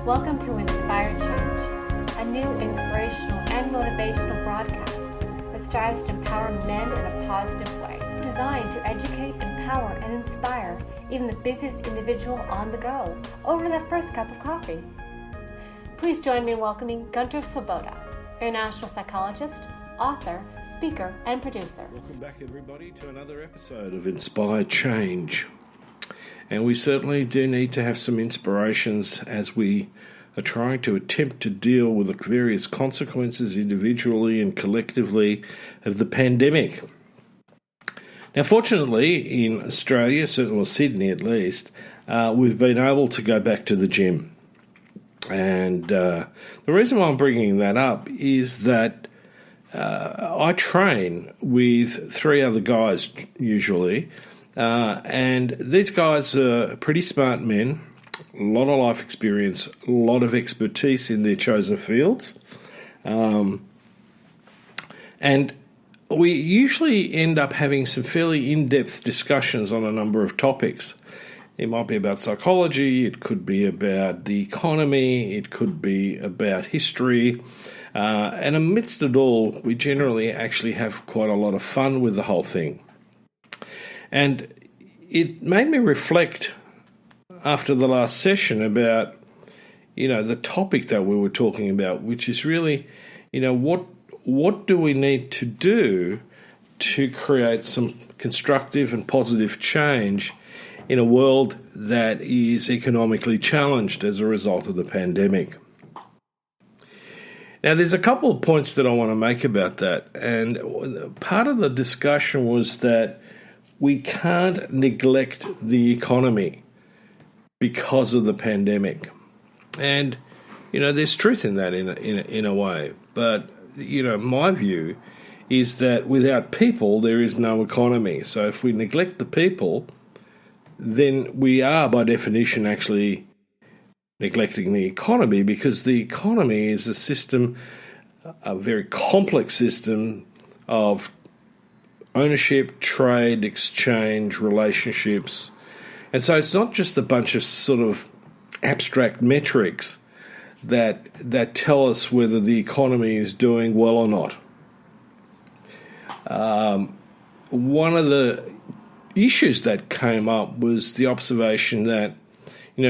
Welcome to Inspired Change, a new inspirational and motivational broadcast that strives to empower men in a positive way, designed to educate, empower, and inspire even the busiest individual on the go over that first cup of coffee. Please join me in welcoming Gunter, international psychologist, author, speaker, and producer. Welcome back, everybody, to another episode of Inspired Change. And we certainly do need to have some inspirations as we are trying to attempt to deal with the various consequences individually and collectively of the pandemic. Now, fortunately, in Australia, or Sydney at least, we've been able to go back to the gym. And the reason why I'm bringing that up is that I train with three other guys usually, and these guys are pretty smart men, a lot of life experience, a lot of expertise in their chosen fields, and we usually end up having some fairly in-depth discussions on a number of topics. It might be about psychology, it could be about the economy, it could be about history, and amidst it all, we generally actually have quite a lot of fun with the whole thing. And it made me reflect after the last session about, the topic that we were talking about, which is really, what do we need to do to create some constructive and positive change in a world that is economically challenged as a result of the pandemic. Now, there's a couple of points that I want to make about that, and part of the discussion was that we can't neglect the economy because of the pandemic. And, there's truth in that in a way, but, my view is that without people, there is no economy. So if we neglect the people, then we are, by definition, actually neglecting the economy, because the economy is a system, a very complex system of ownership, trade, exchange, relationships. And so it's not just a bunch of sort of abstract metrics that tell us whether the economy is doing well or not. One of the issues that came up was the observation that,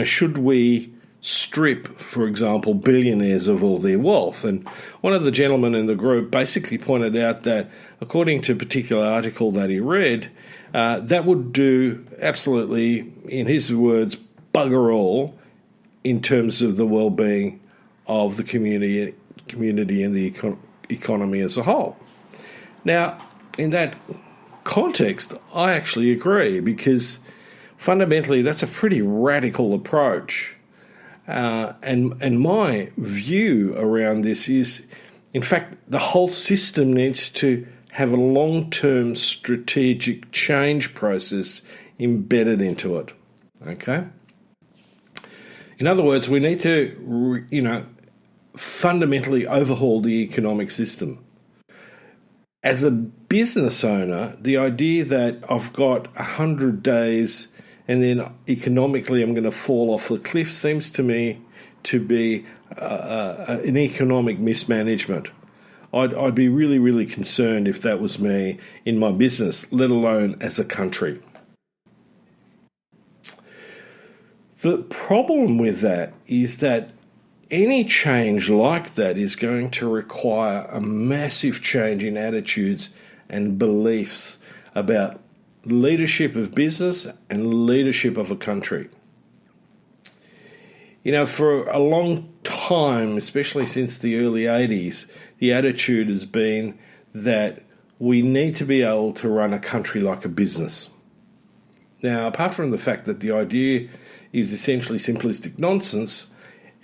should we strip, for example, billionaires of all their wealth? And one of the gentlemen in the group basically pointed out that, according to a particular article that he read, that would do absolutely, in his words, bugger all in terms of the well-being of the community and the economy as a whole. Now, in that context, I actually agree, because fundamentally that's a pretty radical approach. And my view around this is, in fact, the whole system needs to have a long-term strategic change process embedded into it. Okay? In other words, we need to, fundamentally overhaul the economic system. As a business owner, the idea that I've got 100 days and then economically I'm going to fall off the cliff seems to me to be an economic mismanagement. I'd be really, really concerned if that was me in my business, let alone as a country. The problem with that is that any change like that is going to require a massive change in attitudes and beliefs about leadership of business and leadership of a country. For a long time, especially since the early 80s, the attitude has been that we need to be able to run a country like a business. Now, apart from the fact that the idea is essentially simplistic nonsense,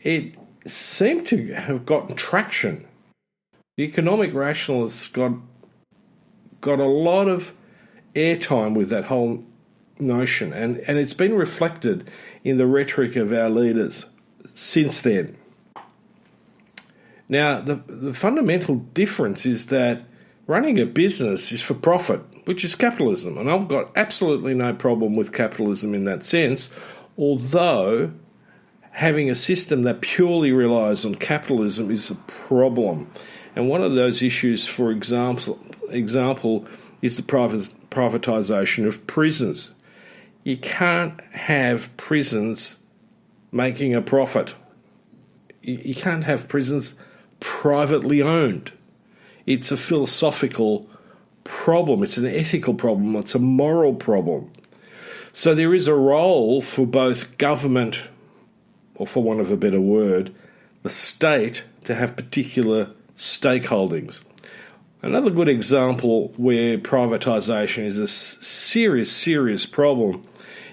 it seemed to have gotten traction. The economic rationalists got a lot of airtime with that whole notion, and it's been reflected in the rhetoric of our leaders since then. Now, the fundamental difference is that running a business is for profit, which is capitalism, and I've got absolutely no problem with capitalism in that sense, although having a system that purely relies on capitalism is a problem. And one of those issues, for example is the privatisation of prisons. You can't have prisons making a profit. You can't have prisons privately owned. It's a philosophical problem. It's an ethical problem. It's a moral problem. So there is a role for both government, or for want of a better word, the state, to have particular stakeholdings. Another good example where privatisation is a serious problem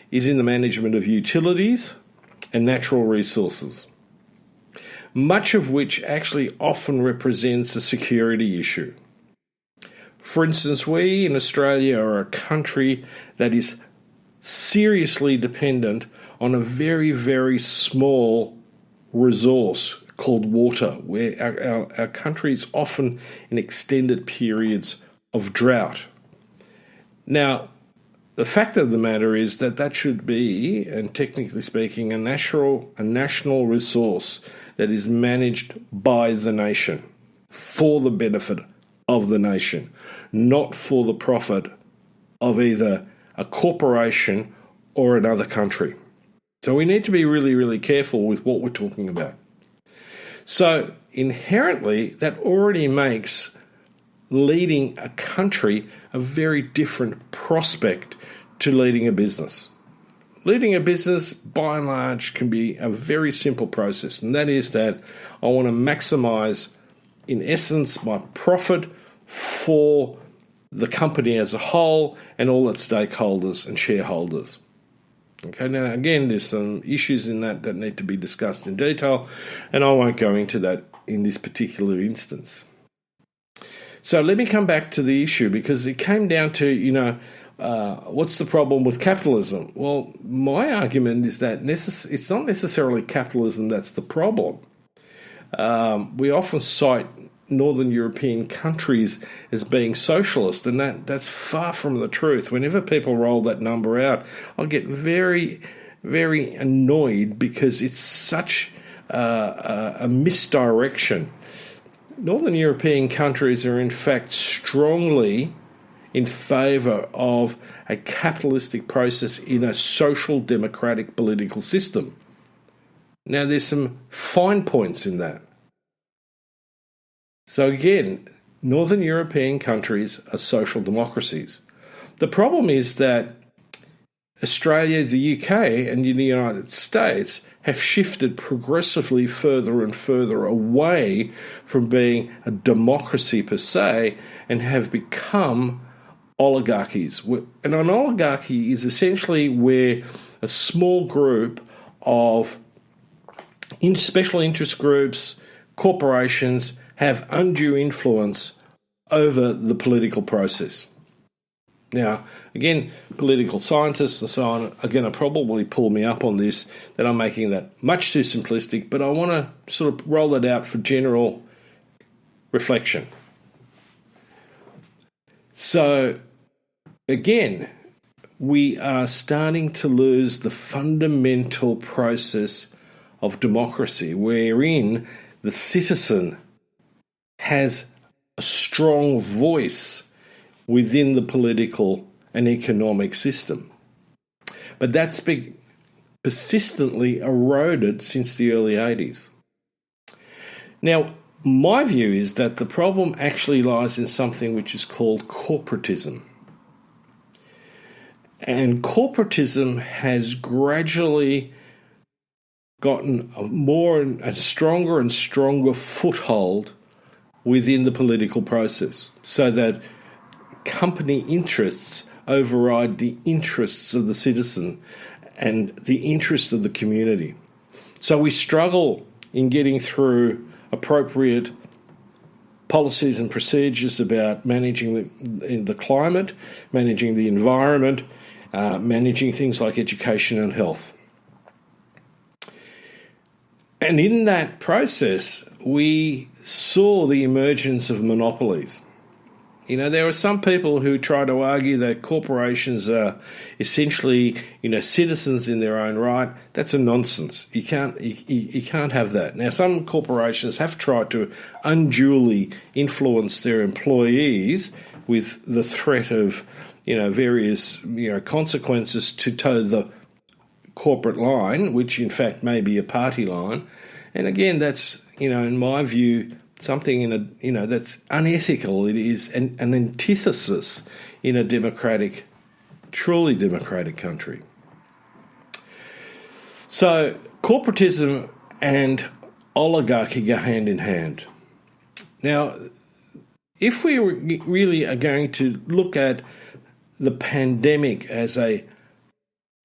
is in the management of utilities and natural resources, much of which actually often represents a security issue. For instance, we in Australia are a country that is seriously dependent on a very, very small resource called water, where our country is often in extended periods of drought. Now, the fact of the matter is that should be, and technically speaking, a national resource that is managed by the nation for the benefit of the nation, not for the profit of either a corporation or another country. So we need to be really, really careful with what we're talking about. So inherently, that already makes leading a country a very different prospect to leading a business. Leading a business, by and large, can be a very simple process, and that is that I want to maximise, in essence, my profit for the company as a whole and all its stakeholders and shareholders. Okay, now again, there's some issues in that need to be discussed in detail, and I won't go into that in this particular instance. So let me come back to the issue, because it came down to, what's the problem with capitalism? Well, my argument is that it's not necessarily capitalism that's the problem. We often cite Northern European countries as being socialist, and that's far from the truth. Whenever people roll that number out, I get very, very annoyed, because it's such a misdirection. Northern European countries are in fact strongly in favour of a capitalistic process in a social democratic political system. Now, there's some fine points in that. So again, Northern European countries are social democracies. The problem is that Australia, the UK, and the United States have shifted progressively further and further away from being a democracy per se, and have become oligarchies. And an oligarchy is essentially where a small group of special interest groups, corporations, have undue influence over the political process. Now, again, political scientists and so on are going to probably pull me up on this, that I'm making that much too simplistic, but I want to sort of roll it out for general reflection. So, again, we are starting to lose the fundamental process of democracy, wherein the citizen has a strong voice within the political and economic system. But that's been persistently eroded since the early 80s. Now, my view is that the problem actually lies in something which is called corporatism. And corporatism has gradually gotten a stronger and stronger foothold within the political process, so that company interests override the interests of the citizen and the interests of the community. So we struggle in getting through appropriate policies and procedures about managing the climate, managing the environment, managing things like education and health. And in that process, we saw the emergence of monopolies. There are some people who try to argue that corporations are essentially, citizens in their own right. That's a nonsense. You can't have that. Now, some corporations have tried to unduly influence their employees with the threat of, various, consequences to toe the corporate line, which in fact may be a party line. And again, that's, in my view, something that's unethical. It is an antithesis in a truly democratic country. So corporatism and oligarchy go hand in hand. Now, if we really are going to look at the pandemic as a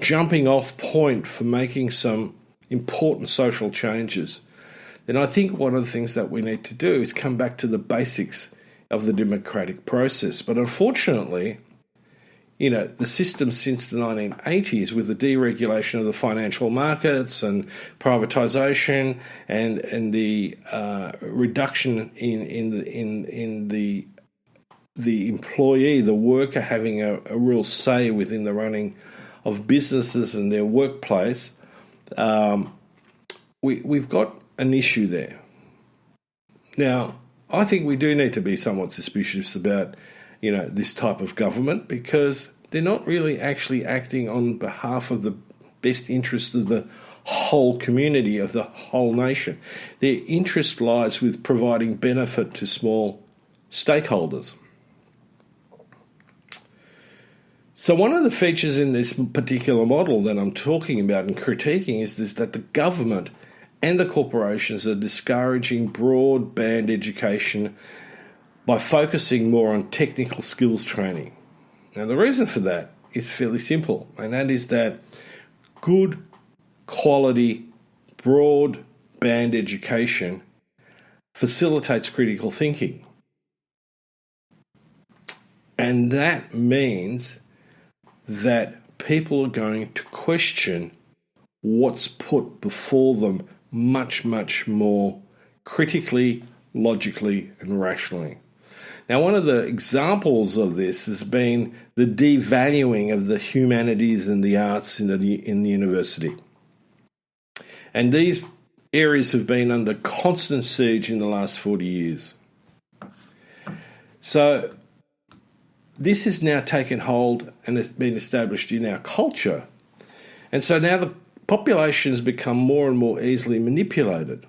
jumping off point for making some important social changes, then I think one of the things that we need to do is come back to the basics of the democratic process. But unfortunately, the system since the 1980s, with the deregulation of the financial markets and privatisation and the reduction in the employee, the worker having a real say within the running of businesses and their workplace, we've got an issue there. Now, I think we do need to be somewhat suspicious about, this type of government, because they're not really actually acting on behalf of the best interest of the whole community, of the whole nation. Their interest lies with providing benefit to small stakeholders. So one of the features in this particular model that I'm talking about and critiquing is that the government and the corporations are discouraging broadband education by focusing more on technical skills training. Now, the reason for that is fairly simple, and that is that good quality broadband education facilitates critical thinking. And that means that people are going to question what's put before them much, much more critically, logically, and rationally. Now, one of the examples of this has been the devaluing of the humanities and the arts in the university. And these areas have been under constant siege in the last 40 years. So this has now taken hold and has been established in our culture. And so now the population has become more and more easily manipulated.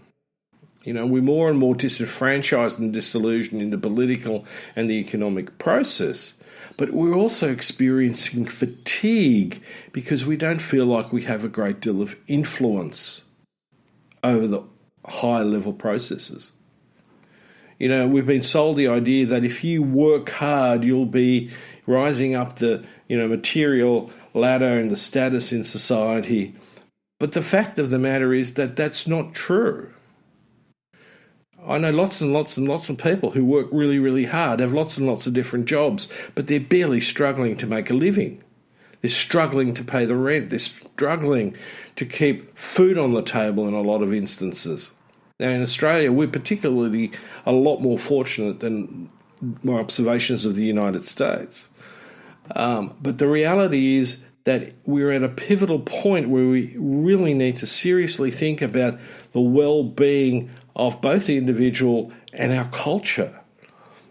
We're more and more disenfranchised and disillusioned in the political and the economic process. But we're also experiencing fatigue because we don't feel like we have a great deal of influence over the high-level processes. We've been sold the idea that if you work hard, you'll be rising up the, material ladder and the status in society. But the fact of the matter is that that's not true. I know lots and lots and lots of people who work really, really hard, have lots and lots of different jobs, but they're barely struggling to make a living. They're struggling to pay the rent. They're struggling to keep food on the table in a lot of instances. Now, in Australia, we're particularly a lot more fortunate than my observations of the United States. But the reality is that we're at a pivotal point where we really need to seriously think about the well-being of both the individual and our culture.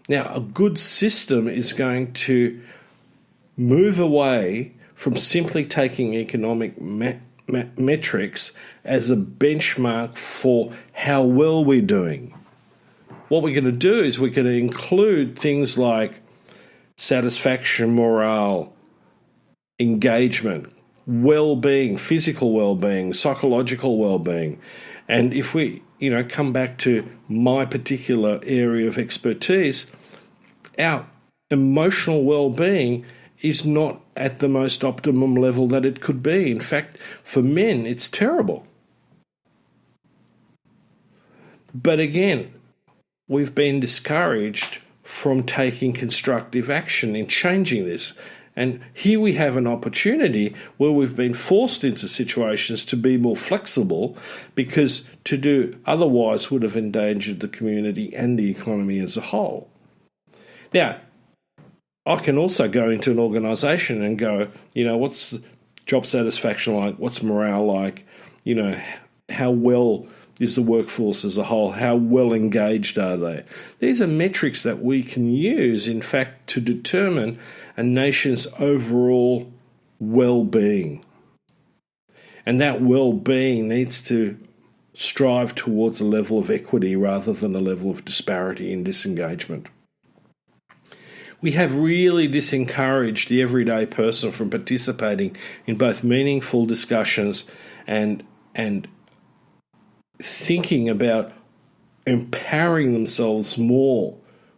Now, a good system is going to move away from simply taking economic metrics as a benchmark for how well we're doing. What we're going to do is we're going to include things like satisfaction, morale, engagement, well-being, physical well-being, psychological well-being. And if we, come back to my particular area of expertise, our emotional well-being is not at the most optimum level that it could be. In fact, for men, it's terrible. But again, we've been discouraged from taking constructive action in changing this. And here we have an opportunity where we've been forced into situations to be more flexible, because to do otherwise would have endangered the community and the economy as a whole. Now, I can also go into an organisation and go, what's job satisfaction like? What's morale like? How well is the workforce as a whole? How well engaged are they? These are metrics that we can use, in fact, to determine a nation's overall well-being. And that well-being needs to strive towards a level of equity rather than a level of disparity and disengagement. We have really disencouraged the everyday person from participating in both meaningful discussions and thinking about empowering themselves more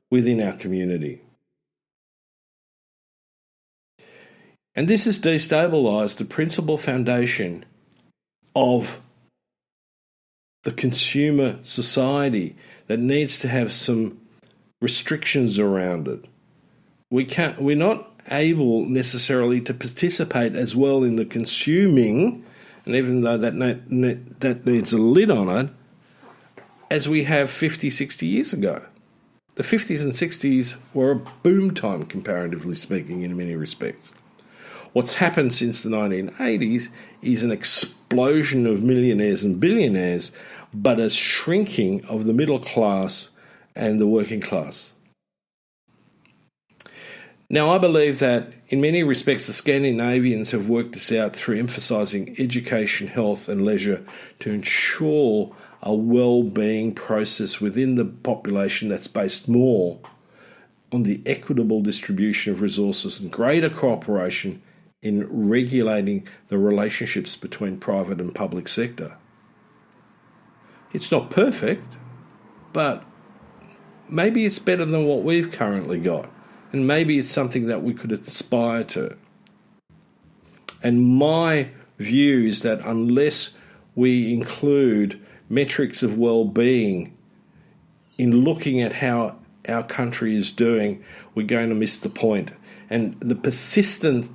within our community. And this has destabilised the principal foundation of the consumer society that needs to have some restrictions around it. We're not able necessarily to participate as well in the consuming, and even though that needs a lid on it, as we have 50, 60 years ago. The 50s and 60s were a boom time, comparatively speaking, in many respects. What's happened since the 1980s is an explosion of millionaires and billionaires, but a shrinking of the middle class and the working class. Now, I believe that in many respects the Scandinavians have worked this out through emphasising education, health and leisure to ensure a well-being process within the population that's based more on the equitable distribution of resources and greater cooperation in regulating the relationships between private and public sector. It's not perfect, but maybe it's better than what we've currently got. And maybe it's something that we could aspire to. And my view is that unless we include metrics of well-being in looking at how our country is doing, we're going to miss the point. And the persistent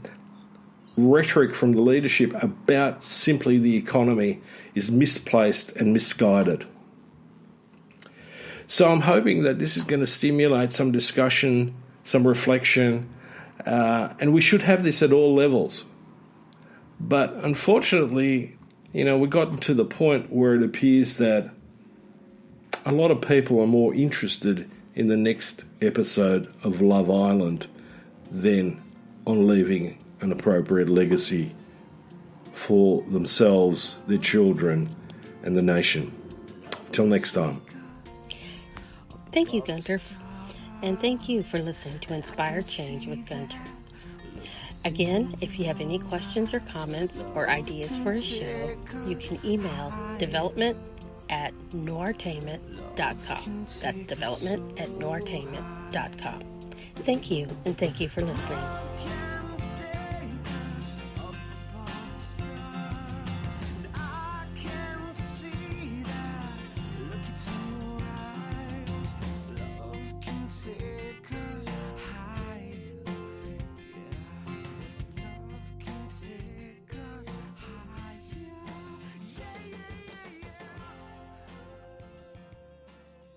rhetoric from the leadership about simply the economy is misplaced and misguided. So I'm hoping that this is going to stimulate some discussion, some reflection, and we should have this at all levels. But unfortunately, we've gotten to the point where it appears that a lot of people are more interested in the next episode of Love Island than on leaving an appropriate legacy for themselves, their children, and the nation. Till next time. Thank you, Gunter. And thank you for listening to Inspire Change with Gunter. Again, if you have any questions or comments or ideas for a show, you can email development@noirtainment.com. That's development@noirtainment.com. Thank you, and thank you for listening.